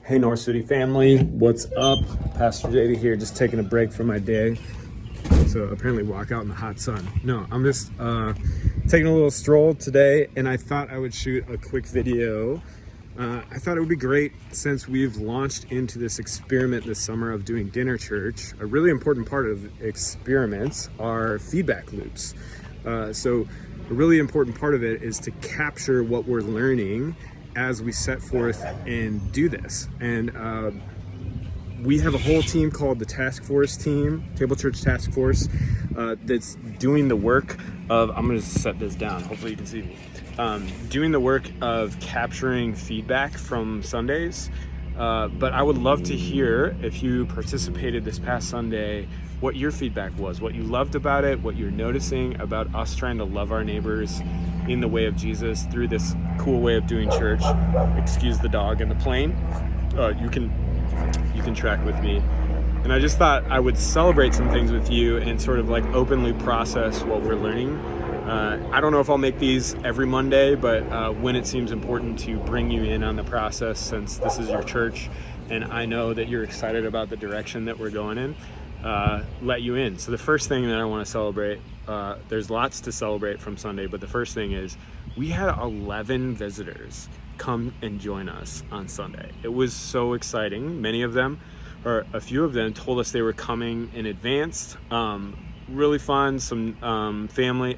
Hey North City family, what's up? Pastor JD here, just taking a break from my day to apparently walk out in the hot sun. No, I'm just taking a little stroll today, and I thought I would shoot a quick video. I thought it would be great since we've launched into this experiment this summer of doing dinner church. A really important part of experiments are feedback loops. So a really important part of it is to capture what we're learning as we set forth and do this. And we have a whole team called the Task Force team, Table Church Task Force, that's doing the work of, I'm gonna set this down, hopefully you can see me, doing the work of capturing feedback from Sundays. But I would love to hear, if you participated this past Sunday, what your feedback was, what you loved about it, what you're noticing about us trying to love our neighbors in the way of Jesus through this cool way of doing church. Excuse the dog in the plane. You can track with me. And I just thought I would celebrate some things with you and sort of like openly process what we're learning. I don't know if I'll make these every Monday, but when it seems important to bring you in on the process, since this is your church and I know that you're excited about the direction that we're going in, let you in. So the first thing that I want to celebrate, there's lots to celebrate from Sunday, but the first thing is we had 11 visitors come and join us on Sunday. It was so exciting. Many of them, or a few of them, told us they were coming in advance. Really fun. Some family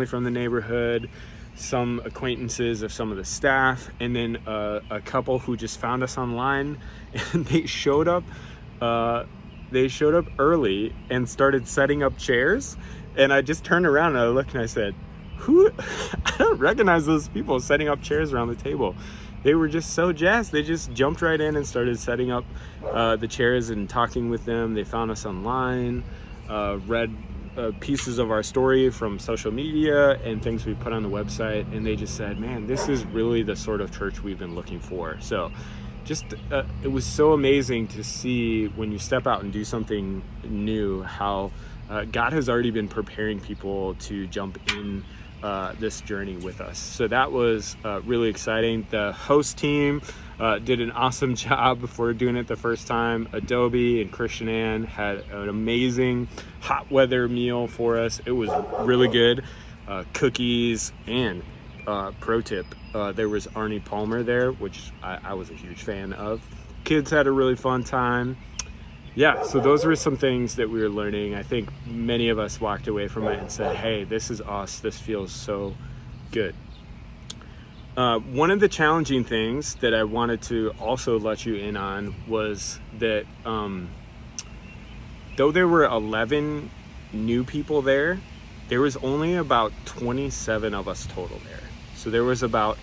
from the neighborhood, some acquaintances of some of the staff, and then a couple who just found us online, and they showed up early and started setting up chairs. And I just turned around and I looked and I said, who? I don't recognize those people setting up chairs around the table. They were just so jazzed. They just jumped right in and started setting up the chairs and talking with them. They found us online, read pieces of our story from social media and things we put on the website. And they just said, man, this is really the sort of church we've been looking for. So just it was so amazing to see when you step out and do something new, how God has already been preparing people to jump in this journey with us. So that was really exciting. The host team did an awesome job before doing it the first time. Adobe and Christian Ann had an amazing hot weather meal for us. It was really good. Cookies and pro tip, there was Arnie Palmer there, which I was a huge fan of. Kids had a really fun time. Yeah, so those were some things that we were learning. I think many of us walked away from it and said, hey, this is us. This feels so good. One of the challenging things that I wanted to also let you in on was that though there were 11 new people there, there was only about 27 of us total there. So there was about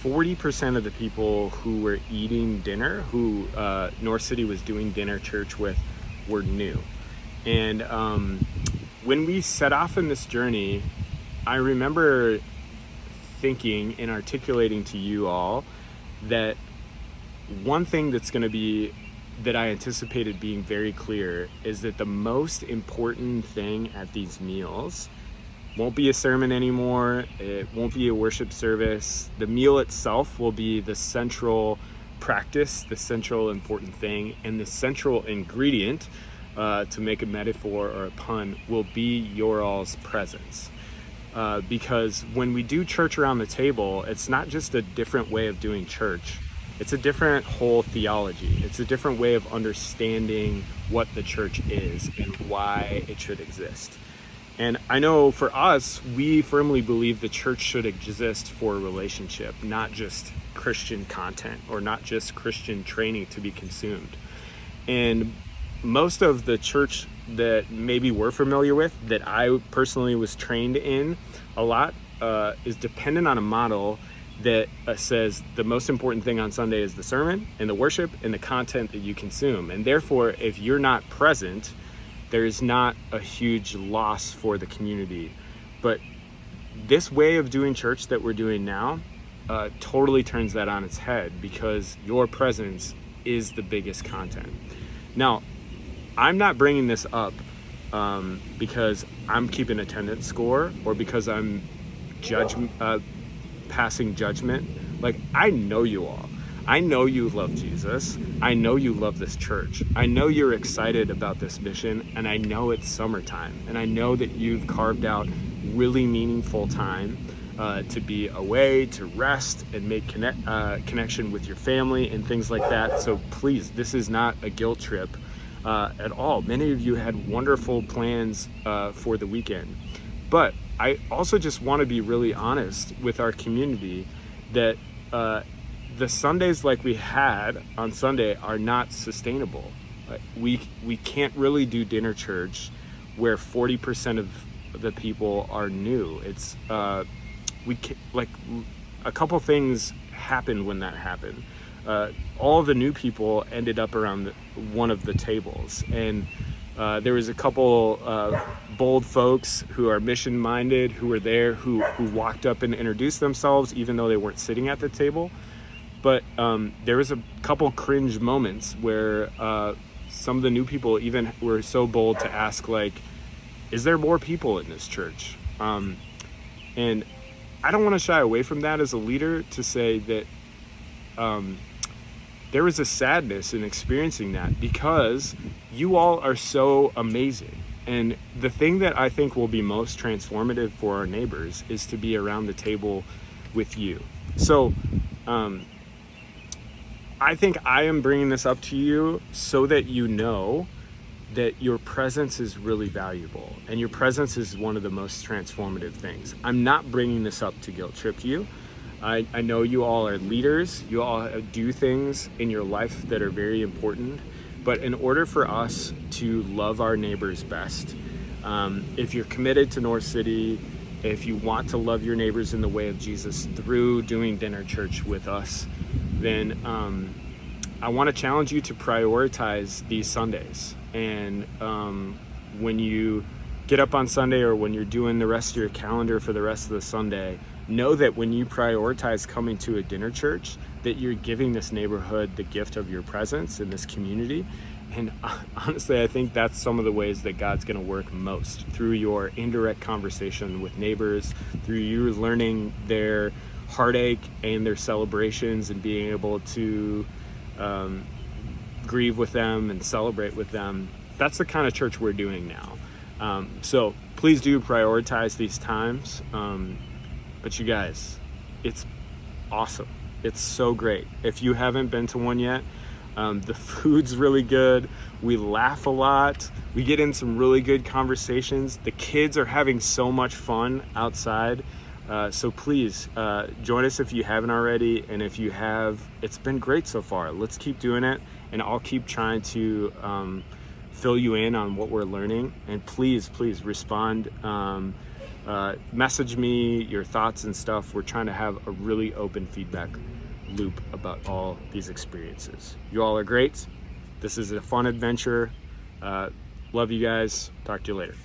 40% of the people who were eating dinner, who North City was doing dinner church with, were new. And when we set off in this journey, I remember thinking and articulating to you all that one thing that's going to be, that I anticipated being very clear, is that the most important thing at these meals won't be a sermon anymore. It won't be a worship service. The meal itself will be the central practice, the central important thing, and the central ingredient, to make a metaphor or a pun, will be your all's presence. Because when we do church around the table, it's not just a different way of doing church. It's a different whole theology. It's a different way of understanding what the church is and why it should exist. And I know for us, we firmly believe the church should exist for a relationship, not just Christian content or not just Christian training to be consumed. And most of the church that maybe we're familiar with, that I personally was trained in a lot, is dependent on a model that says the most important thing on Sunday is the sermon and the worship and the content that you consume. And therefore, if you're not present, there is not a huge loss for the community. But this way of doing church that we're doing now totally turns that on its head, because your presence is the biggest content. Now, I'm not bringing this up because I'm keeping attendance score or because I'm passing judgment. Like, I know you all. I know you love Jesus. I know you love this church. I know you're excited about this mission, and I know it's summertime, and I know that you've carved out really meaningful time to be away, to rest, and make connection with your family and things like that. So please, this is not a guilt trip at all. Many of you had wonderful plans for the weekend. But I also just want to be really honest with our community that the Sundays like we had on Sunday are not sustainable. We can't really do dinner church where 40% of the people are new. It's like a couple things happened when that happened. All the new people ended up around one of the tables, and there was a couple bold folks who are mission minded who were there who walked up and introduced themselves even though they weren't sitting at the table. But there was a couple cringe moments where some of the new people even were so bold to ask, like, is there more people in this church? And I don't want to shy away from that as a leader, to say that there was a sadness in experiencing that, because you all are so amazing. And the thing that I think will be most transformative for our neighbors is to be around the table with you. So I think I am bringing this up to you so that you know that your presence is really valuable, and your presence is one of the most transformative things. I'm not bringing this up to guilt trip you. I know you all are leaders. You all do things in your life that are very important. But in order for us to love our neighbors best, if you're committed to North City, if you want to love your neighbors in the way of Jesus through doing dinner church with us, then I want to challenge you to prioritize these Sundays. And when you get up on Sunday, or when you're doing the rest of your calendar for the rest of the Sunday, know that when you prioritize coming to a dinner church, that you're giving this neighborhood the gift of your presence in this community. And honestly, I think that's some of the ways that God's going to work most, through your indirect conversation with neighbors, through you learning their heartache and their celebrations, and being able to grieve with them and celebrate with them. That's the kind of church we're doing now. So please do prioritize these times. But you guys, it's awesome. It's so great. If you haven't been to one yet, the food's really good. We laugh a lot. We get in some really good conversations. The kids are having so much fun outside. So please join us if you haven't already. And if you have, it's been great so far. Let's keep doing it. And I'll keep trying to fill you in on what we're learning. And please respond. Message me your thoughts and stuff. We're trying to have a really open feedback loop about all these experiences. You all are great. This is a fun adventure. Love you guys. Talk to you later.